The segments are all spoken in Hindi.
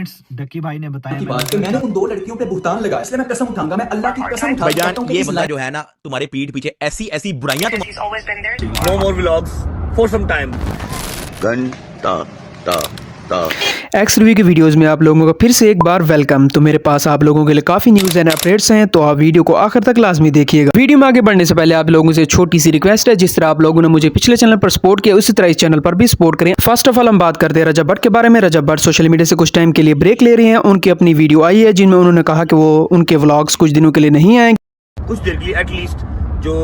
फ्रेंड्स डक्की भाई ने बताया की बात कि मैंने उन 2 लड़कियों पे बुहतान लगाया, इसलिए मैं कसम उठाऊंगा, मैं अल्लाह की कसम उठाता भाईजान हूं ये कि बंदा जो है ना तुम्हारे पीठ पीछे ऐसी ऐसी बुराइयां no more vlogs for some time घंटा ता ता एक्स रिव्यू की वीडियोस में आप लोगों का फिर से एक बार वेलकम। तो मेरे पास आप लोगों के लिए काफ़ी न्यूज़ एंड अपडेट्स हैं, तो आप वीडियो को आखिर तक लाजमी देखिएगा। वीडियो में आगे बढ़ने से पहले आप लोगों से छोटी सी रिक्वेस्ट है, जिस तरह आप लोगों ने मुझे पिछले चैनल पर सपोर्ट किया उसी तरह इस चैनल पर भी सपोर्ट करें। फर्स्ट ऑफ ऑल हम बात करते हैं रजब भट्ट के बारे में। रजब भट्ट सोशल मीडिया से कुछ टाइम के लिए ब्रेक ले रही हैं। उनकी अपनी वीडियो आई है जिनमें उन्होंने कहा कि वो उनके व्लॉग्स कुछ दिनों के लिए नहीं आएंगे, कुछ देर के लिए एटलीस्ट जो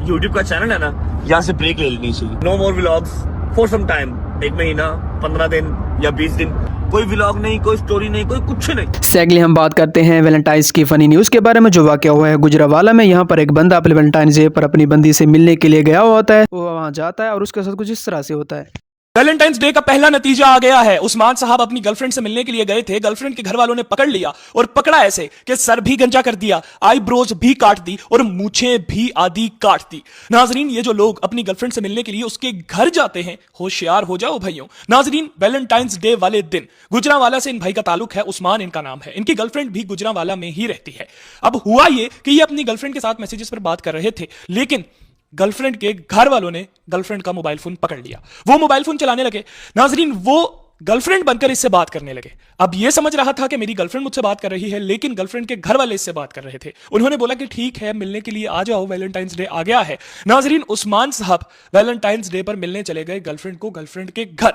यूट्यूब का चैनल है ना यहाँ से ब्रेक ले लेनी चाहिए। No more vlogs for some time, 1 महीना 15 दिन या 20 दिन कोई व्लॉग नहीं, कोई स्टोरी नहीं, कोई कुछ नहीं। सेगली हम बात करते हैं वैलेंटाइंस की फनी न्यूज़ के बारे में, जो वाकया हुआ है गुजरावाला में। यहाँ पर एक बंदा अपने वैलेंटाइंस डे पर अपनी बंदी से मिलने के लिए गया हुआ होता है। वो वहाँ जाता है और उसके साथ कुछ इस तरह से होता है। वैलेंटाइंस डे का पहला नतीजा आ गया है। उस्मान साहब अपनी गर्लफ्रेंड से मिलने के लिए गए थे। गर्लफ्रेंड के घर वालों ने पकड़ लिया और पकड़ा ऐसे कि सर भी गंजा कर दिया, आईब्रोज भी काट दी और मूछें भी आधी काट दी। नाजरीन, ये जो लोग अपनी गर्लफ्रेंड से मिलने के लिए उसके घर जाते हैं, होशियार हो जाओ भाइयों। नाजरीन, वैलेंटाइंस डे वाले दिन गुजरांवाला से इन भाई का ताल्लुक है, उस्मान इनका नाम है। इनकी गर्लफ्रेंड भी गुजरांवाला में ही रहती है। अब हुआ ये कि ये अपनी गर्लफ्रेंड के साथ मैसेजेस पर बात कर रहे थे, लेकिन गर्लफ्रेंड के घर वालों ने गर्लफ्रेंड का मोबाइल फोन पकड़ लिया। वो मोबाइल फोन चलाने लगे। नाजरीन, वो गर्लफ्रेंड बनकर इससे बात करने लगे। अब ये समझ रहा था कि मेरी गर्लफ्रेंड मुझसे बात कर रही है, लेकिन गर्लफ्रेंड के घर वाले इससे बात कर रहे थे। उन्होंने बोला कि ठीक है, मिलने के लिए आ जाओ, वैलेंटाइंस डे आ गया है। नाजरीन, उस्मान साहब वैलेंटाइंस डे पर मिलने चले गए गर्लफ्रेंड को गर्लफ्रेंड के घर।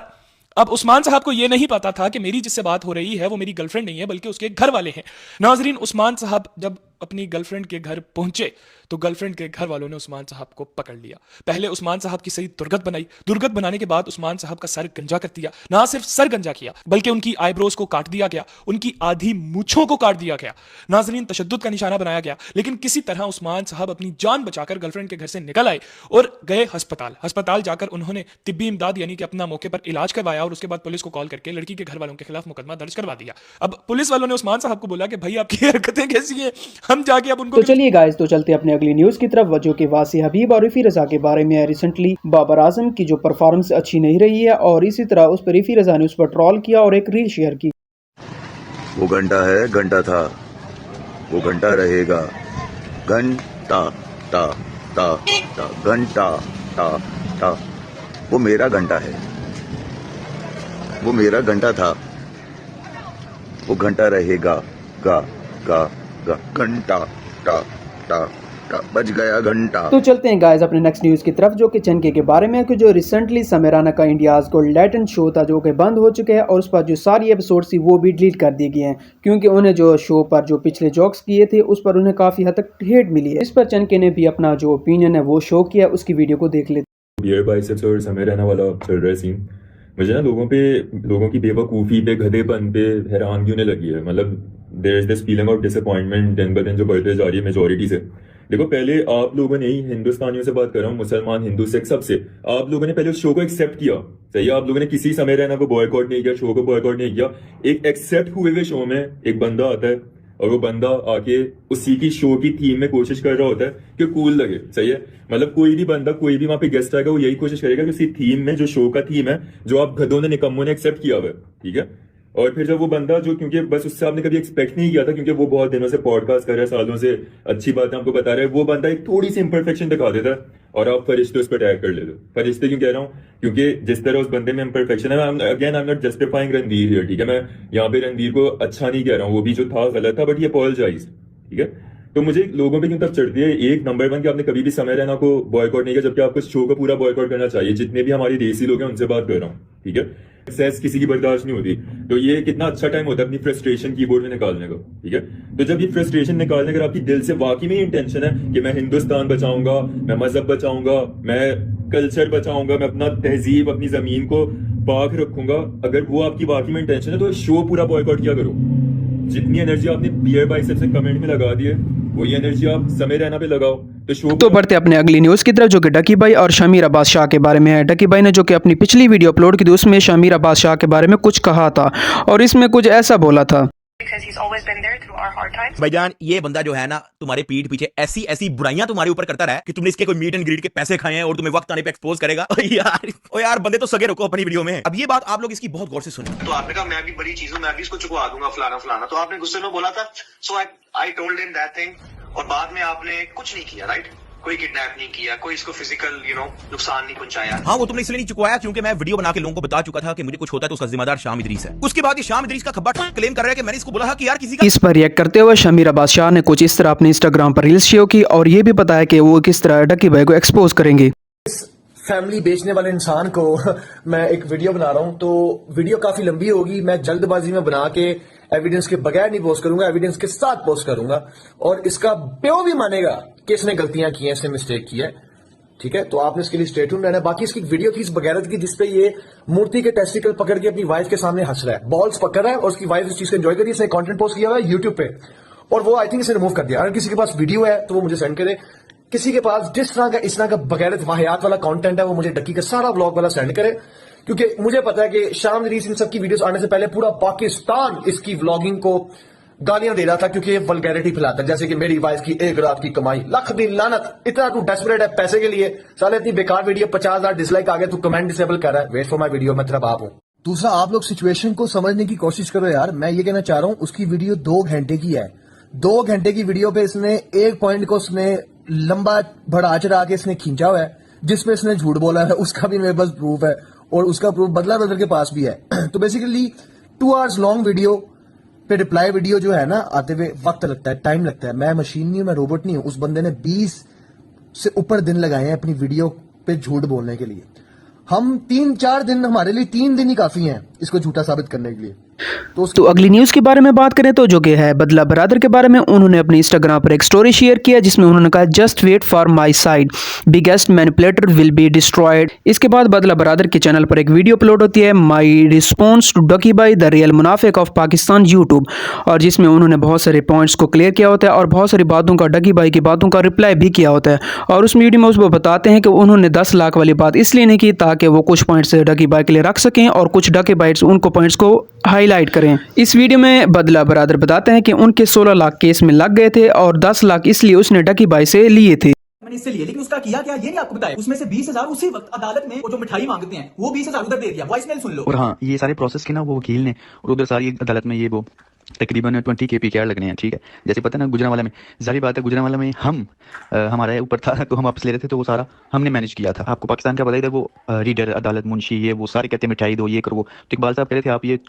अब उस्मान साहब को यह नहीं पता था कि मेरी जिससे बात हो रही है वो मेरी गर्लफ्रेंड नहीं है, बल्कि उसके घर वाले हैं। नाजरीन, उस्मान साहब जब अपनी गर्लफ्रेंड के घर पहुंचे तो गर्लफ्रेंड के घर वालों ने उस्मान साहब को पकड़ लिया। पहले उस्मान साहब की सही दुर्गत बनाई। दुर्गत बनाने के बाद उस्मान साहब का सर गंजा कर दिया। ना सिर्फ सर गंजा किया, बल्कि उनकी आईब्रोज को काट दिया गया, उनकी आधी मूछों को काट दिया गया। नाजरीन, तशद्दुद का निशाना बनाया गया। लेकिन किसी तरह उस्मान साहब अपनी जान बचाकर गर्लफ्रेंड के घर से निकल आए और गए अस्पताल। अस्पताल जाकर उन्होंने तिब्बी इमदाद यानी कि अपना मौके पर इलाज करवाया और उसके बाद पुलिस को कॉल करके लड़की के घर वालों के खिलाफ मुकदमा दर्ज करवा दिया। अब पुलिस वालों ने उस्मान साहब को बोला कि भाई आपकी हरकतें कैसी हैं, हम जाके अब उनको। तो चलिए गाइस, तो चलते अपने अगली न्यूज़ की तरफ, जो कि वासी हबीब और रफ़ी रज़ा के बारे में है। रिसेंटली बाबर आजम की जो परफॉर्मेंस अच्छी नहीं रही है और इसी तरह उस पर रफ़ी रज़ा ने उस पर ट्रोल किया और एक रील शेयर की। वो घंटा है, घंटा था, वो घंटा रहेगा। घंटा ता ता ता घंटा ता ता वो मेरा घंटा है, वो मेरा घंटा था, वो घंटा रहेगा। गा गा गा घंटा टा टा टा बज गया घंटा। तो चलते हैं गाइस अपने नेक्स्ट न्यूज़ की तरफ, जो कि चनके के बारे में है कि जो रिसेंटली समय राना का इंडियाज़ गोल्ड लेटेंट शो था, जो कि बंद हो चुके हैं और उस पर जो सारी एपिसोड थी वो भी डिलीट कर दिए गए हैं, क्योंकि उन्हें जो शो पर जो पिछले जोक्स किए थे उस पर उन्हें काफ़ी हद तक हेट मिली है। इस पर चनके ने भी अपना जो ओपिनियन है वो शो किया, उसकी वीडियो को देख लेते। बियर बाइसेप्स और समय राना वाला चल रहा है सीन। मुझे ना लोगों की बेवकूफ़ी पे, गधेपन पे हैरानगी होने लगी है। मतलब there is this feeling of disappointment दिन ब दिन जो बढ़ते जा रही है मेजोरिटी से। देखो, पहले आप लोगों ने ही, हिंदुस्तानियों से बात कर रहा हूँ, मुसलमान, हिंदू, सिख, सबसे, आप लोगों ने पहले उस शो को एक्सेप्ट किया। सही है, आप लोगों ने किसी समय रहना को बॉयकॉट नहीं किया, शो को बॉयकॉट नहीं किया। एक एक्सेप्ट हुए हुए शो में एक बंदा आता है और वो बंदा आके उसी की शो की थीम में कोशिश कर रहा होता है कि कूल लगे। सही है, मतलब कोई भी बंदा, कोई भी वहां पे गेस्ट आएगा, वो यही कोशिश करेगा कि उसी थीम में, जो शो का थीम है, जो आप गधों ने, निकम्मों ने एक्सेप्ट किया हुआ है, ठीक है। और फिर जब वो बंदा, जो क्योंकि बस उससे आपने कभी एक्सपेक्ट नहीं किया था, क्योंकि वो बहुत दिनों से पॉडकास्ट कर रहा है, सालों से अच्छी बातें आपको बता रहा है, वो बंदा एक थोड़ी सी इंपरफेक्शन दिखा देता है और आप फरिश्ते उस पर टैग कर लेते हो। फरिश्ते क्यों कह रहा हूँ? क्योंकि जिस तरह उस बंदे में इंपरफेक्शन है, again I am not justifying Ranveer here, ठीक है। मैं यहाँ पे रणवीर को अच्छा नहीं कह रहा हूँ, वो भी जो था गलत था, बट ये अपॉलोजाइज, ठीक है। तो मुझे लोगों पे क्यों तब चढ़ती है, एक नंबर 1 कि आपने कभी भी समय रहना को बॉयकॉट नहीं किया, जबकि आपको शो को पूरा बॉयकॉट करना चाहिए। जितने भी हमारी देसी लोग हैं उनसे बात कर रहा हूँ, ठीक है। सक्सेस किसी की बर्दाश्त नहीं होती, तो ये कितना अच्छा टाइम होता है अपनी फ्रस्ट्रेशन कीबोर्ड में निकालने का, ठीक है। तो जब ये फ्रस्ट्रेशन निकालने का आपकी दिल से वाकई में इंटेंशन है कि मैं हिंदुस्तान बचाऊंगा, मैं मजहब बचाऊंगा, मैं कल्चर बचाऊंगा, मैं अपना तहजीब, अपनी जमीन को पाक रखूंगा, अगर वो आपकी वाकई में इंटेंशन है, तो शो पूरा बॉयकॉट किया करो। जितनी एनर्जी आपने बियर बाइसेप्स से कमेंट में लगा दी है, वही एनर्जी आप समय रहना पे लगाओ। तो बढ़ते अपने अगली न्यूज़ की तरफ, जो कि डकी भाई और शमीर अब्बास शाह के बारे में है। डकी भाई ने जो कि अपनी पिछली वीडियो अपलोड की थी, उसमें शमीर अब्बास शाह के बारे में कुछ कहा था और इसमें कुछ ऐसा बोला था। because he's always been there through our hard times. भाईजान ये बंदा जो है ना तुम्हारे पीठ पीछे ऐसी ऐसी बुराइयां तुम्हारे ऊपर करता रहा है कि तुमने इसके कोई मीट एंड ग्रीट के पैसे खाए हैं और तुम्हें वक्त आने पे एक्सपोज करेगा। ओ यार बंदे तो सगे रखो अपनी वीडियो में। अब ये बात आप लोग इसकी बहुत गौर से सुनो। तो आपने कहा मैं भी बड़ी चीज हूँ, मैं भी इसको चुकवा दूंगा फलाना फलाना, तो आपने गुस्से में बोला था। So I told him that thing और बाद में आपने कुछ नहीं किया, राइट? कोई किडनैप नहीं किया, कोई इसको फिजिकल नुकसान नहीं पहुंचाया। हाँ वो तुमने इसलिए नहीं चुकवाया क्योंकि मैं वीडियो बना के लोगों को बता चुका था कि मुझे कुछ होता है तो उसका जिम्मेदार शाम इदरीस है। उसके बाद ये शाम इदरीस का खब्बा क्लेम कर रहा है कि मैंने इसको बोला था कि यार किसी का। इस पर रिएक्ट करते हुए शमीर अब्बास शाह ने कुछ इस तरह अपने इंस्टाग्राम पर रील्स शेयर की और ये भी बताया कि वो किस तरह डकी भाई को एक्सपोज करेंगे। फैमिली बेचने वाले इंसान को मैं एक वीडियो बना रहा हूं, तो वीडियो काफी लंबी होगी। मैं जल्दबाजी में बना के एविडेंस के बगैर नहीं पोस्ट करूंगा, एविडेंस के साथ पोस्ट करूंगा और इसका प्यो भी मानेगा कि इसने गलतियां की हैं, इसने मिस्टेक की है। ठीक है, तो आपने इसके लिए स्टे ट्यून्ड रहना है। बाकी इसकी वीडियो थी इस बगैरत की जिसपे ये मूर्ति के टेस्टिकल पकड़ के अपनी वाइफ के सामने हंस रहा है, बॉल्स पकड़ रहा है और उसकी वाइफ इस चीज को एंजॉय कर रही है। इसने कंटेंट पोस्ट किया हुआ है यूट्यूब पे और वो आई थिंक इसे रिमूव कर दिया। अगर किसी के पास वीडियो है तो वो मुझे सेंड करे। किसी के पास जिस तरह का इस तरह का बगैरत वाहियात वाला कंटेंट है वो मुझे डक्की का सारा व्लॉग वाला सेंड करे, क्योंकि मुझे पता है कि शाम इदरीस इन सबकी वीडियोस आने से पहले पूरा पाकिस्तान इसकी व्लॉगिंग को गालियां दे रहा था क्योंकि ये वल्गैरिटी फैलाता है, जैसे कि मेरी वाइफ की एक रात की कमाई लाख दिन लानत। इतना तू डेस्परेट है पैसे के लिए, साले इतनी बेकार वीडियो 50,000 डिसलाइक आ गए, तू कमेंट डिसेबल कर रहा है। वेट फॉर माय वीडियो, मैं तेरा बाप हूं। दूसरा, आप लोग सिचुएशन को समझने की कोशिश करो यार। मैं ये कहना चाह रहा हूं, उसकी वीडियो 2 घंटे की है। 2 घंटे की वीडियो पे इसने एक पॉइंट को उसने लंबा बढ़ा चढ़ा के इसने खींचा हुआ है जिसमें इसने झूठ बोला है। उसका भी मेरे पास प्रूफ है और उसका प्रूफ बदला ब्रदर के पास भी है। तो बेसिकली 2 आवर्स लॉन्ग वीडियो पे रिप्लाई वीडियो जो है ना आते हुए वक्त लगता है, टाइम लगता है। मैं मशीन नहीं हूं, मैं रोबोट नहीं हूं। उस बंदे ने 20 से ऊपर दिन लगाए हैं अपनी वीडियो पे झूठ बोलने के लिए। हम 3-4 दिन, हमारे लिए 3 दिन ही काफी हैं इसको झूठा साबित करने के लिए। तो अगली न्यूज के बारे में बात करें तो जो कि है बदला ब्रदर के बारे में। उन्होंने अपने इंस्टाग्राम पर एक स्टोरी शेयर किया जिसमें उन्होंने कहा just wait for my side, biggest manipulator will be destroyed. इसके बाद बदला ब्रदर के चैनल पर एक वीडियो अपलोड होती है, my response to Ducky Bhai the real मुनाफिक ऑफ पाकिस्तान यूट्यूब, और जिसमें उन्होंने बहुत सारे पॉइंट्स को क्लियर किया होता है और बहुत सारी बातों का, डकी बाई की बातों का रिप्लाई भी किया होता है। और उस वीडियो में उसको बताते हैं कि उन्होंने 10 लाख वाली बात इसलिए नहीं की ताकि वो कुछ पॉइंट्स डकी बाई के लिए रख सकें और कुछ डकी बाइट्स उनको पॉइंट्स को हाईलाइट करें। इस वीडियो में बदला ब्रदर बताते हैं कि उनके 16 लाख केस में लग गए थे और 10 लाख इसलिए उसने डकी बाई से लिए थे। मैंने इससे लिए, लेकिन उसका किया क्या ये नहीं आपको बताया। उसमें से 20,000 उसी वक्त अदालत में वो जो मिठाई मांगते हैं वो 20,000 उधर दे दिया। वॉइस मेल सुन लो। और हाँ, ये सारे प्रोसेस के ना वो वकील ने और उधर सारी अदालत में ये वो तकरीबन 20 के PKR लगने हैं। ठीक है, जैसे पता है ना गुजरांवाला में, जारी बात है गुजरांवाला में हम हमारा ऊपर था तो हम वापस ले रहे थे तो वो सारा हमने मैनेज किया था। आपको पाकिस्तान का पता ही था, वो रीडर, अदालत, मुंशी, ये वो सारे कहते हैं मिठाई दो, ये करो वो। तो इकबाल साहब कह रहे थे आप ये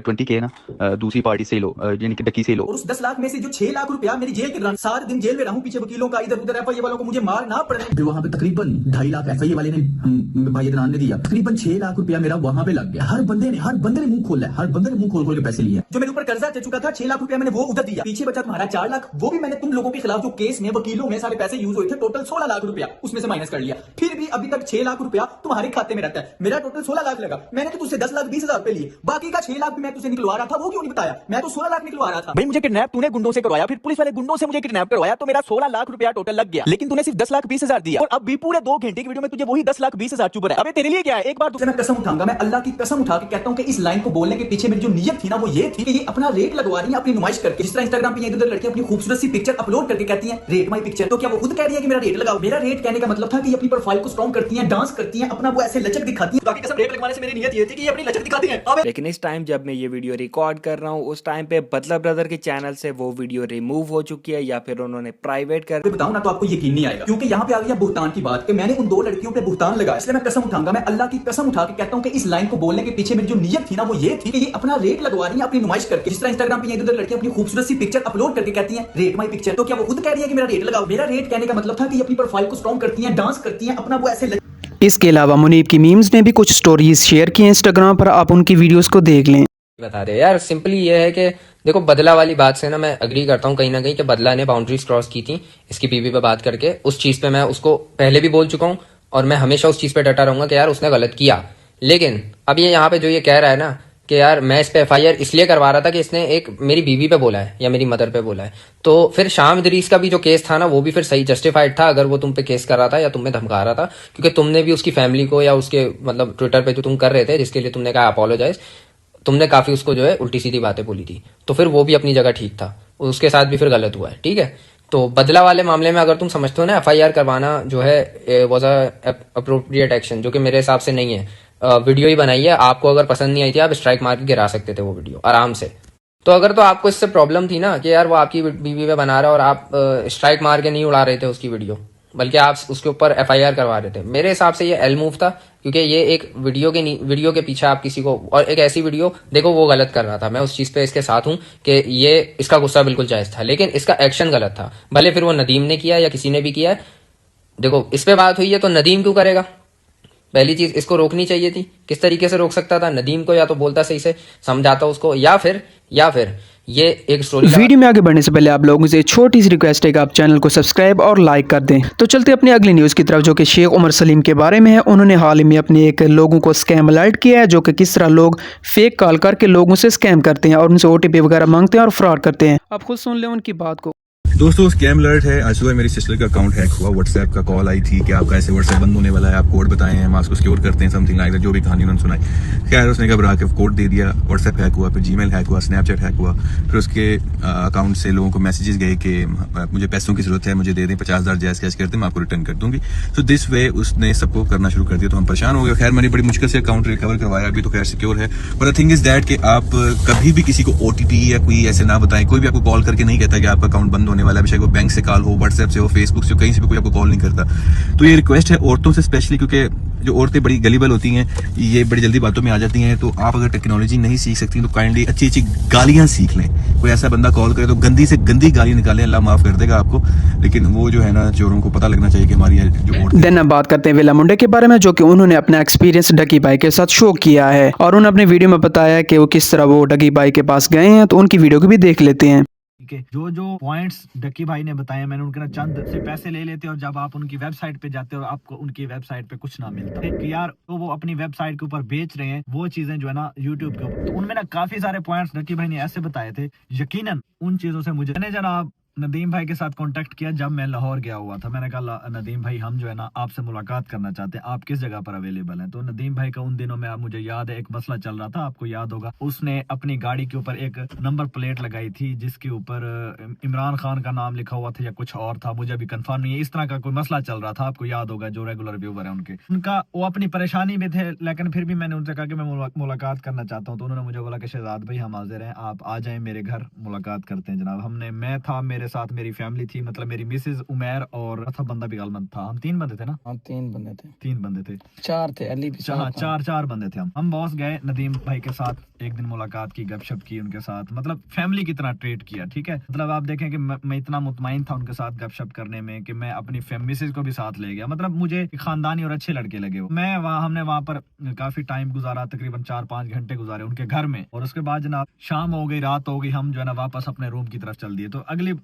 20 के ना दूसरी पार्टी से लो, यानी कि डकी से लो। और उस 10 लाख में से जो 6 लाख रुपया मेरी जेल के दौरान 7 दिन जेल में रहूं, पीछे वकीलों का, इधर उधर FIA वालों को मुझे मार ना पड़े। फिर वहां पे तकरीबन 2.5 लाख FIA वाले ने भाई अदनान ने दिया, तकरीबन 6 लाख रुपया मेरा वहां पे लग गया। हर बंदे ने मुंह खोला है, हर बंदे ने मुंह खोल के पैसे लिए। जो मेरे ऊपर कर्जा चढ़ चुका था 6 लाख रुपया मैंने वो उधर दिया। पीछे बचा तुम्हारा 4 लाख, वो भी मैंने तुम लोगों के खिलाफ जो केस में वकीलों में सारे पैसे यूज हुए थे, टोटल 16 लाख रुपया उसमें से माइनस कर लिया। फिर भी अभी तक 6 लाख रुपया तुम्हारे खाते में रहता है। मेरा टोटल 16 लाख लगा। मैंने तो तुझसे 10 लाख 20,000 रुपए लिए, बाकी का 6 लाख भी मैं तुझे निकलवा रहा था, वो क्यों नहीं बताया? मैं तो 16 लाख निकलवा रहा था। भाई मुझे किडनैप तूने गुंडों से करवाया, फिर पुलिस वाले गुंडों से मुझे किडनैप करवाया, तो मेरा 16 लाख रुपया टोटल लग गया। लेकिन तूने सिर्फ 10 लाख 20,000 दिया और अब भी पूरे 2 घंटे की वीडियो में तुझे वही 10 लाख 20,000 चुभ रहा है। अबे तेरे लिए क्या है? एक बार मैं कसम उठाऊंगा, मैं अल्लाह की कसम उठा के कहता हूं कि इस लाइन को बोलने के पीछे मेरी जो नीयत थी ना वो ये थी कि ये अपना रेट लगवा रही है अपनी नुमाइश करके। जिस तरह इंस्टाग्राम पे इधर लड़कियां अपनी खूबसूरत सी पिक्चर अपलोड करके कहती हैं रेट माई पिक्चर, तो क्या वो खुद कह रही है कि मेरा रेट लगाओ? मेरा रेट कहने का मतलब था कि अपनी प्रोफाइल को स्ट्रॉन्ग करती हैं, डांस करती हैं, अपना वो ऐसे लचक दिखाती हैं। बाकी कसम रेट लगवाने से मेरी नियत ये थी कि ये अपनी लचक दिखाती हैं। लेकिन इस टाइम जब मैं ये वीडियो रिकॉर्ड कर रहा हूँ उस टाइम पे बदला ब्रदर के चैनल से वो वीडियो रिमूव हो चुकी है या फिर उन्होंने प्राइवेट कर। बताऊं ना तो आपको यकीन नहीं आएगा, क्योंकि यहाँ पे आ गया बुहतान की बात कि मैंने उन 2 लड़कियों पे बुहतान लगाया। इसलिए मैं कसम उठाऊंगा, मैं अल्लाह की कसम उठा के कहता हूं कि इस लाइन को बोलने के पीछे मेरी जो नियत थी ना वो ये थी कि ये अपना रेट लगवा रही है अपनी नुमाइश करके। जिस तरह इंस्टाग्राम पे इधर लड़कियां अपनी खूबसूरत सी पिक्चर अपलोड करके कहती हैं रेट माई पिक्चर, तो क्या वो खुद कह रही है कि मेरा रेट लगाओ? मेरा रेट कहने का मतलब था कि ये अपनी प्रोफाइल को स्ट्रॉन्ग करती हैं, डांस करती हैं, अपना वो ऐसे। इसके अलावा मुनीब की मीम्स ने भी कुछ स्टोरीज शेयर की हैं इंस्टाग्राम पर, आप उनकी वीडियोस को देख लें। बता रहे यार, सिंपली ये है कि देखो बदला वाली बात से ना मैं अग्री करता हूँ कहीं ना कहीं कि बदला ने बाउंड्रीज क्रॉस की थी इसकी बीवी पे बात करके। उस चीज पे मैं उसको पहले भी बोल चुका हूँ और मैं हमेशा उस चीज पे डटा रहूंगा कि यार उसने गलत किया। लेकिन अब ये यहाँ पे जो ये कह रहा है ना कि यार मैं इस पे FIR इसलिए करवा रहा था कि इसने एक मेरी बीवी पे बोला है या मेरी मदर पे बोला है, तो फिर शाम इदरीस का भी जो केस था ना वो भी फिर सही जस्टिफाइड था अगर वो तुम पे केस कर रहा था या तुम्हें धमका रहा था, क्योंकि तुमने भी उसकी फैमिली को या उसके मतलब ट्विटर पे जो तुम कर रहे थे जिसके लिए तुमने कहा अपोलोजाइज, तुमने काफी उसको जो है उल्टी सीधी बातें बोली थी, तो फिर वो भी अपनी जगह ठीक था, उसके साथ भी फिर गलत हुआ है, ठीक है। तो बदला वाले मामले में अगर तुम समझते हो ना FIR करवाना जो है वाज अप्रोप्रिएट एक्शन, जो कि मेरे हिसाब से नहीं है। वीडियो ही बनाई है, आपको अगर पसंद नहीं आई थी आप स्ट्राइक मार के गिरा सकते थे वो वीडियो आराम से। तो अगर तो आपको इससे प्रॉब्लम थी ना कि यार वो आपकी बीवी पे बना रहा है और आप स्ट्राइक मार के नहीं उड़ा रहे थे उसकी वीडियो, बल्कि आप उसके ऊपर FIR करवा रहे थे, मेरे हिसाब से ये एल मूव था, क्योंकि ये एक वीडियो के पीछे आप किसी को, और एक ऐसी वीडियो देखो वो गलत कर रहा था, मैं उस चीज पे इसके साथ हूं कि ये इसका गुस्सा बिल्कुल जायज था, लेकिन इसका एक्शन गलत था। भले फिर वो नदीम ने किया या किसी ने भी किया है, देखो इस पे बात हुई है तो नदीम क्यों करेगा? पहली चीज इसको रोकनी चाहिए थी। किस तरीके से रोक सकता था? नदीम को या तो बोलता सही से, समझाता उसको, या फिर ये एक स्टोरी। वीडियो में आगे बढ़ने से पहले आप लोगों से छोटी सी रिक्वेस्ट है कि आप चैनल को सब्सक्राइब और लाइक कर दें। तो चलते अपनी अगली न्यूज़ की तरफ, जो कि शेख उमर सलीम के बारे में है। उन्होंने हाल ही में अपने एक लोगों को स्कैम अलर्ट किया है, जो कि किस तरह लोग फेक कॉल करके लोगों से स्कैम करते हैं और उनसे OTP वगैरह मांगते हैं और फ्रॉड करते हैं। आप खुद सुन लें उनकी बात को। दोस्तों स्कैम अलर्ट है। आज सुबह मेरी सिस्टर का अकाउंट हैक हुआ। व्हाट्सएप का कॉल आई थी कि आपका ऐसे व्हाट्सएप बंद होने वाला है, आप कोड बताएं, हम उसको सिक्योर करते हैं, समथिंग लाइक दैट, जो भी कहानी उन्होंने सुनाई। खैर उसने घबरा के कोड दे दिया, व्हाट्सएप हैक हुआ, फिर जीमेल हैक हुआ, स्नैपचैट हैक हुआ, फिर उसके अकाउंट से लोगों को मैसेजेस गए कि मुझे पैसों की जरूरत है, मुझे दे दें 50,000 जैस कैश करते मैं आपको रिटर्न कर दूंगी। तो दिस वे उसने सबको करना शुरू कर दिया, तो हम परेशान हो गए। खैर मैंने बड़ी मुश्किल से अकाउंट रिकवर करवाया, अभी तो खैर सिक्योर है। But the thing is that कि आप कभी भी किसी को OTP या कोई ऐसे ना बताएं। कोई भी आपको कॉल करके नहीं कहता कि आपका अकाउंट बंद होने वाला है, बेशक वो बैंक से कॉल हो, व्हाट्सएप से हो, फेसबुक से हो, कहीं से भी कोई आपको कॉल नहीं करता। तो ये रिक्वेस्ट है औरतों से स्पेशली, क्योंकि जो औरतें बड़ी गलीबल होती हैं, ये बड़ी जल्दी बातों में आ जाती हैं। तो आप अगर टेक्नोलॉजी नहीं सीख सकती तो काइंडली अच्छी अच्छी गालियां सीख लें। कोई ऐसा बंदा कॉल करे तो गंदी से गंदी गाली निकालें, अल्लाह माफ कर देगा आपको। लेकिन वो जो है ना, चोरों को पता लगना चाहिए कि हमारी जो औरतें। देन अब बात करते हैं विला मुंडे के बारे में, जो कि उन्होंने अपना एक्सपीरियंस डकी भाई के साथ शो किया है और उन्होंने अपने वीडियो में बताया कि वो किस तरह वो डकी भाई के पास गए हैं। तो उनकी वीडियो को भी देख लेते हैं। जो पॉइंट्स डक्की भाई ने बताए, मैंने उनके चंद से पैसे ले लेते और जब आप उनकी वेबसाइट पे जाते हो और आपको उनकी वेबसाइट पे कुछ ना मिलता है यार, तो वो अपनी वेबसाइट के ऊपर बेच रहे हैं वो चीजें जो है ना यूट्यूब के ऊपर। तो उनमें ना काफी सारे पॉइंट्स डक्की भाई ने ऐसे बताए थे, यकीनन उन चीजों से मैंने जनाब नदीम भाई के साथ कांटेक्ट किया जब मैं लाहौर गया हुआ था। मैंने कहा नदीम भाई हम जो है ना आपसे मुलाकात करना चाहते हैं, आप किस जगह पर अवेलेबल हैं? तो नदीम भाई का उन दिनों में मुझे याद है एक मसला चल रहा था, आपको याद होगा, उसने अपनी गाड़ी के ऊपर एक नंबर प्लेट लगाई थी जिसके ऊपर इमरान खान का नाम लिखा हुआ था या कुछ और था, मुझे अभी कंफर्म नहीं है। इस तरह का कोई मसला चल रहा था, आपको याद होगा, जो रेगुलर व्यूवर है उनका वो अपनी परेशानी में थे, लेकिन फिर भी मैंने उनसे कहा कि मैं मुलाकात करना चाहता हूँ। तो उन्होंने मुझे बोला कि शहजाद भाई हम हाजिर हैं, आप आ जाएं मेरे घर, मुलाकात करते हैं जनाब। मैं था, मेरे साथ मेरी फैमिली थी, मतलब मेरी मिसेज उमैर और चौथा बंदा भी गालमंद था। हम 3 बंदे थे ना? हाँ 3 बंदे थे 4 थे अली भी, हाँ 4 बंदे थे हम बॉस गए नदीम भाई के साथ, एक दिन मुलाकात की, गपशप की उनके साथ, मतलब फैमिली की तरह ट्रीट किया, ठीक है। मतलब आप देखें कि मैं इतना मुतमईन था उनके साथ गपशप करने में कि मैं अपनी मिसेज को भी साथ ले गया। मतलब मुझे खानदानी और अच्छे लड़के लगे। हमने वहाँ पर काफी टाइम गुजारा, तकरीबन 4-5 घंटे गुजारे उनके घर में। और उसके बाद जनाब शाम हो गई, रात हो गई, हम जो है ना वापस अपने रूम की तरफ चल दिए। तो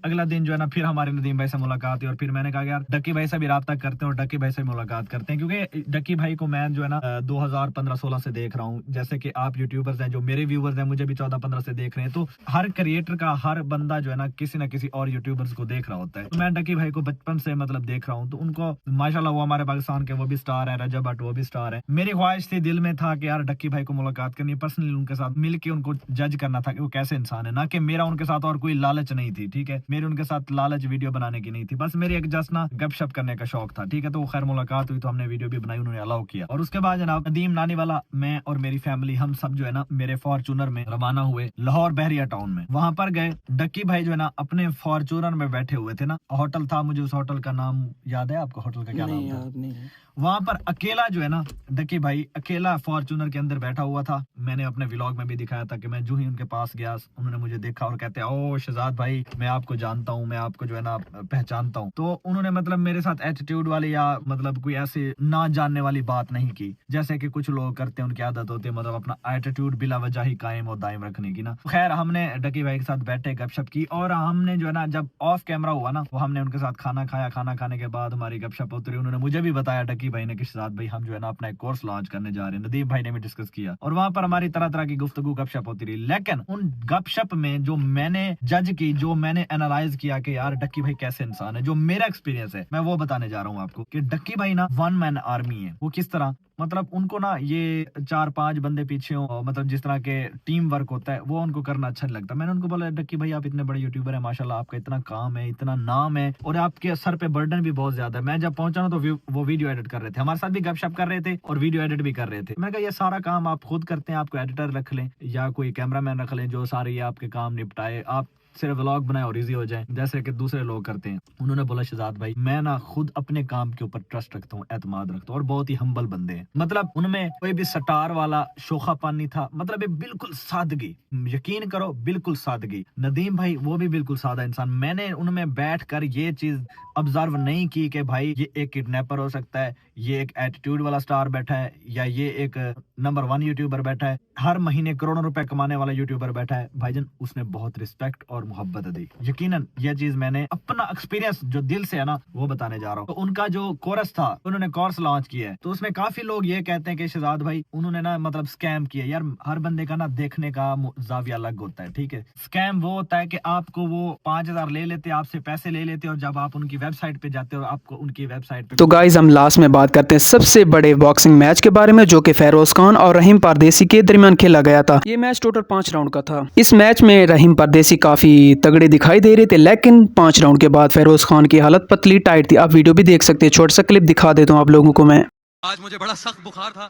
अगला दिन जो है ना फिर हमारे नदीम भाई से मुलाकात हुई और फिर मैंने कहा यार डक्की भाई से भी राब्ता करते हैं और डक्की भाई से मुलाकात करते हैं, क्योंकि डक्की भाई को मैं जो है ना 2015-16 से देख रहा हूँ। जैसे कि आप यूट्यूबर्स हैं, जो मेरे व्यूवर्स हैं, मुझे भी 14-15 से देख रहे हैं। तो हर क्रिएटर का, हर बंदा जो है ना किसी ना किसी और यूट्यूबर्स को देख रहा होता है। तो मैं डक्की भाई को बचपन से मतलब देख रहा हूँ। तो उनको माशाल्लाह वो हमारे पाकिस्तान के वो भी स्टार है, रजब भट्ट वो भी स्टार है। मेरी ख्वाहिश थी, दिल में था कि यार डक्की भाई को मुलाकात करनी, पर्सनली उनके साथ मिल के उनको जज करना था कि वो कैसे इंसान है, ना कि मेरा उनके साथ और कोई लालच नहीं थी, ठीक है। मेरे उनके साथ लालच वीडियो बनाने की नहीं थी, बस मेरी एक जस्ट ना गपशप करने का शौक था, ठीक है। तो खैर मुलाकात हुई तो हमने वीडियो भी बनाई, उन्होंने अलाउ किया। और उसके बाद जनाब नदीम नानी वाला, मैं और मेरी फैमिली, हम सब जो है ना मेरे फॉर्चूनर में रवाना हुए लाहौर बहरिया टाउन में। वहां पर गए, डक्की भाई जो है ना अपने फॉर्चूनर में बैठे हुए थे ना, होटल था, मुझे उस होटल का नाम याद है? आपको होटल का क्या नाम था? वहां पर अकेला जो है ना डक्की भाई अकेला फॉर्चूनर के अंदर बैठा हुआ था। मैंने अपने व्लॉग में भी दिखाया था कि मैं जो ही उनके पास गया, उन्होंने मुझे देखा और कहते हैं ओ शहजाद भाई मैं आपको जानता हूँ, मैं आपको जो है ना पहचानता हूँ। तो उन्होंने मतलब मेरे साथ एटीट्यूड वाली या मतलब कोई ऐसे ना जानने वाली बात नहीं की, जैसे कि कुछ लोग करते हैं, उनकी आदत होती है मतलब अपना एटीट्यूड बिला वजह ही कायम और दायम रखने की ना। खैर हमने डक्की भाई के साथ बैठे, गपशप की और हमने जो है ना जब ऑफ कैमरा हुआ ना वो हमने उनके साथ खाना खाया। खाना खाने के बाद हमारी गपशप होती रही। उन्होंने मुझे भी बताया डक्की भाई ने कि शहजाद भाई हम जो है ना अपना एक कोर्स लॉन्च करने जा रहे हैं। नदीम भाई ने भी डिस्कस किया और वहां पर हमारी तरह तरह की गुफ्तगू गपशप होती रही। लेकिन उन गपशप में जो मैंने जज की, जो मैंने एनालाइज किया कि यार डक्की भाई कैसे इंसान है, जो मेरा एक्सपीरियंस है मैं वो बताने जा रहा हूँ आपको कि डक्की भाई ना 1 मैन आर्मी है। वो किस तरह मतलब उनको ना ये 4-5 बंदे पीछे हो, मतलब जिस तरह के टीम वर्क होता है वो उनको करना अच्छा नहीं लगता। मैंने उनको बोला डक्की भाई आप इतने बड़े यूट्यूबर हैं, माशाल्लाह आपका इतना काम है, इतना नाम है और आपके सर पे बर्डन भी बहुत ज्यादा है। मैं जब पहुंचा ना तो वो वीडियो एडिट कर रहे थे, हमारे साथ भी गपशप कर रहे थे और वीडियो एडिट भी कर रहे थे। मैंने कहा ये सारा काम आप खुद करते हैं, आपको एडिटर रख लें या कोई कैमरामैन रख लें जो सारे ये आपके काम निपटाए, आप सिर्फ व्लॉग बनाए और इजी हो जाए जैसे कि दूसरे लोग करते हैं। उन्होंने बोला शहजाद भाई मैं ना खुद अपने काम के ऊपर ट्रस्ट रखता हूँ, एतमाद रखता हूँ और बहुत ही हम्बल बंदे हैं। मतलब उनमें कोई भी स्टार वाला शोखापन नहीं था, मतलब ये बिल्कुल सादगी, यकीन करो बिल्कुल सादगी। नदीम भाई वो भी बिल्कुल सादा इंसान। मैंने उनमें बैठ कर ये चीज ऑब्जर्व नहीं की कि भाई ये एक किडनैपर हो सकता है, ये एक एटीट्यूड वाला स्टार बैठा है या ये एक नंबर 1 यूट्यूबर बैठा है, हर महीने करोड़ों रुपए कमाने वाला यूट्यूबर बैठा है। भाईजान उसने बहुत रिस्पेक्ट और मोहब्बत दी। यकीनन यह चीज मैंने अपना एक्सपीरियंस जो दिल से है ना वो बताने जा रहा हूँ। तो उनका जो कोर्स था, उन्होंने कोर्स लॉन्च किया है, तो उसमें काफी लोग ये कहते हैं कि शहजाद भाई उन्होंने ना मतलब स्कैम किया। यार हर बंदे का ना देखने का जाविया अलग होता है, ठीक है। स्कैम वो होता है कि आपको वो 5000 ले लेते, आपसे पैसे ले लेते और जब आप उनकी वेबसाइट पे जाते हो आपको उनकी वेबसाइट पे। तो गाइज हम लास्ट में बात करते हैं सबसे बड़े बॉक्सिंग मैच के बारे में जो कि फेरोज खान और रहीम पारदेसी के दरमियान खेला गया था। ये मैच टोटल 5 राउंड का था। इस मैच में रहीम पारदेसी काफी तगड़े दिखाई दे रहे थे, लेकिन 5 राउंड के बाद फेरोज खान की हालत पतली टाइट थी। आप वीडियो भी देख सकते हैं, छोटा सा क्लिप दिखा देता हूँ आप लोगों को मैं। आज मुझे बड़ा सख्त बुखार था,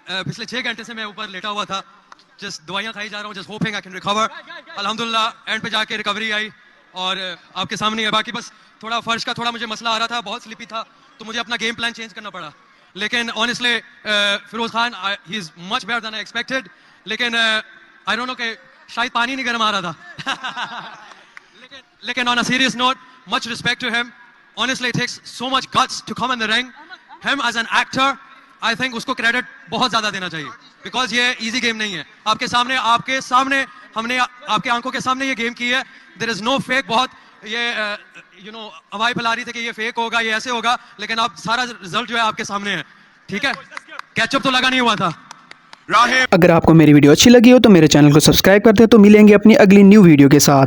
पिछले 6 घंटे से मैं ऊपर लेटा हुआ था, जस्ट दवाइयां खाई जा रहा हूँ, just hoping I can recover. अल्हम्दुलिल्लाह एंड पे जाके रिकवरी आई और आपके सामने है। बाकी बस थोड़ा फर्श का थोड़ा मुझे मसला आ रहा था, बहुत स्लिपी था तो मुझे अपना गेम प्लान चेंज करना पड़ा। लेकिन honestly Firoz Khan he is much better than I expected. लेकिन आई डोंट नो कि शायद पानी नहीं गर्म आ रहा था लेकिन on a serious note much respect to him. Honestly it takes so much guts to come in the ring. Him as an actor I think उसको क्रेडिट बहुत ज्यादा देना चाहिए, बिकॉज ये इजी गेम नहीं है। आपके सामने हमने आपके आंखों के सामने ये गेम की है। There is no fake. बहुत ये हवाई फैला रही थी कि ये फेक होगा, ये ऐसे होगा, लेकिन अब सारा रिजल्ट जो है आपके सामने है, ठीक है। कैचअप तो लगा नहीं हुआ था। अगर आपको मेरी वीडियो अच्छी लगी हो तो मेरे चैनल को सब्सक्राइब करते हैं। तो मिलेंगे अपनी अगली न्यू वीडियो के साथ।